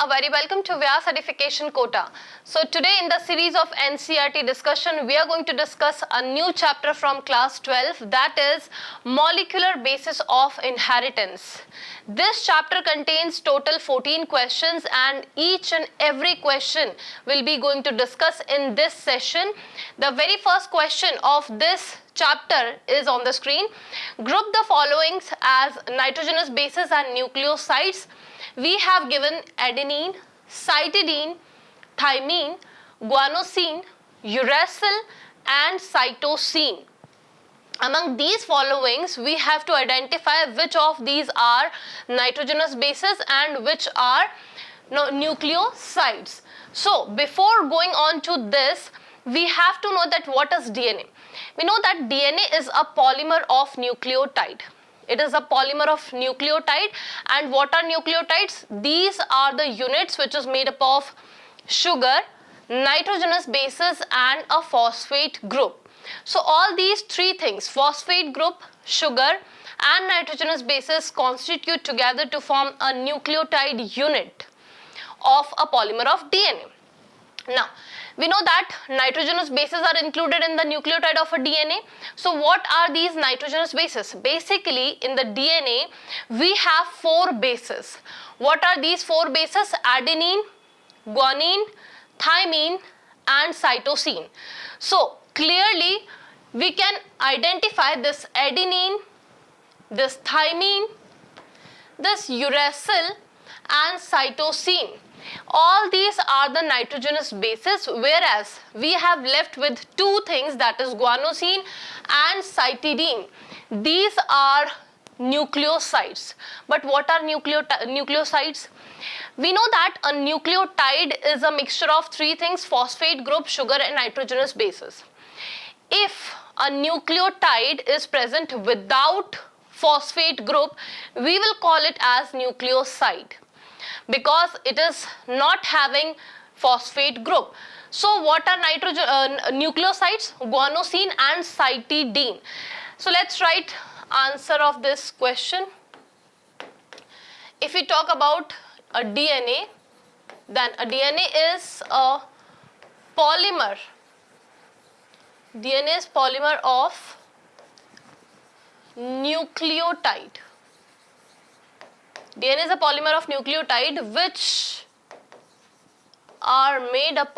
a very welcome to Vyas Certification Kota. So today in the series of NCERT discussion, we are going to discuss a new chapter from class 12, that is molecular basis of inheritance. This chapter contains total 14 questions and each and every question will be going to discuss in this session. The very first question of this chapter is on the screen. Group the followings as nitrogenous bases and nucleosides. We have given adenine, cytidine, thymine, guanosine, uracil and cytosine. Among these followings, we have to identify which of these are nitrogenous bases and which are nucleosides. So before going on to this, we have to know that what is DNA. We know that DNA is a polymer of nucleotide. It is a polymer of nucleotide. And what are nucleotides? These are the units which is made up of sugar, nitrogenous bases and a phosphate group. So all these three things, phosphate group, sugar and nitrogenous bases, constitute together to form a nucleotide unit of a polymer of DNA. Now, we know that nitrogenous bases are included in the nucleotide of a DNA. So what are these nitrogenous bases? Basically, in the DNA, we have 4 bases. What are these 4 bases? Adenine, guanine, thymine and cytosine. So clearly, we can identify this adenine, this thymine, this uracil and cytosine. All these are the nitrogenous bases, whereas we have left with 2 things, that is guanosine and cytidine. These are nucleosides. But what are nucleosides? We know that a nucleotide is a mixture of 3 things, phosphate group, sugar and nitrogenous bases. If a nucleotide is present without phosphate group, we will call it as nucleoside, because it is not having phosphate group. So what are nucleosides? Guanosine and cytidine. So let's write answer of this question. If we talk about a DNA, then a DNA is a polymer. DNA is polymer of nucleotide. DNA is a polymer of nucleotide which are made up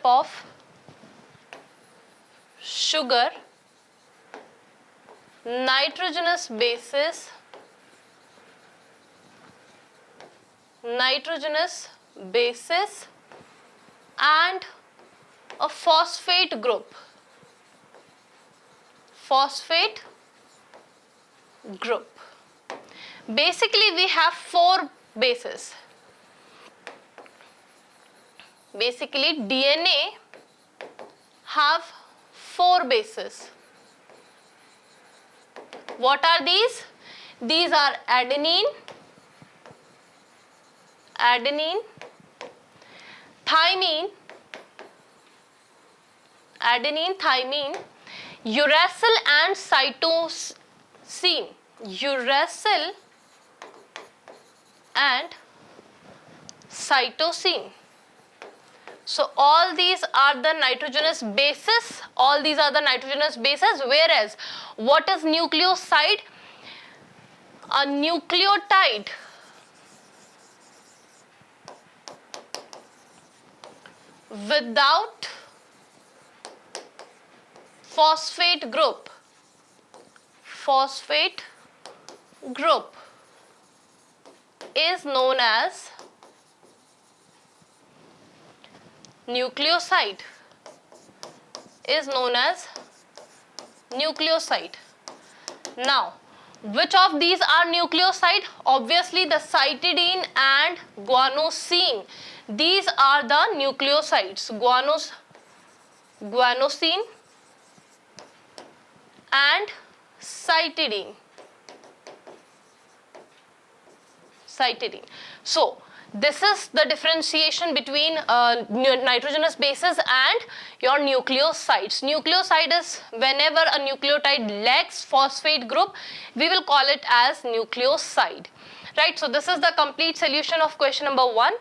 of sugar, nitrogenous bases, and a phosphate group. Basically, we have 4 bases. Basically, DNA have 4 bases. What are these? These are adenine, thymine, uracil and cytosine. Uracil and cytosine. So all these are the nitrogenous bases. Whereas what is nucleoside? A nucleotide without phosphate group is known as nucleoside. Now, which of these are nucleoside? Obviously the cytidine and guanosine. These are the nucleosides. Guanosine and cytidine. So This is the differentiation between nitrogenous bases and your nucleosides. Nucleoside is whenever a nucleotide lacks phosphate group, we will call it as nucleoside. Right, so this is the complete solution of question number 1.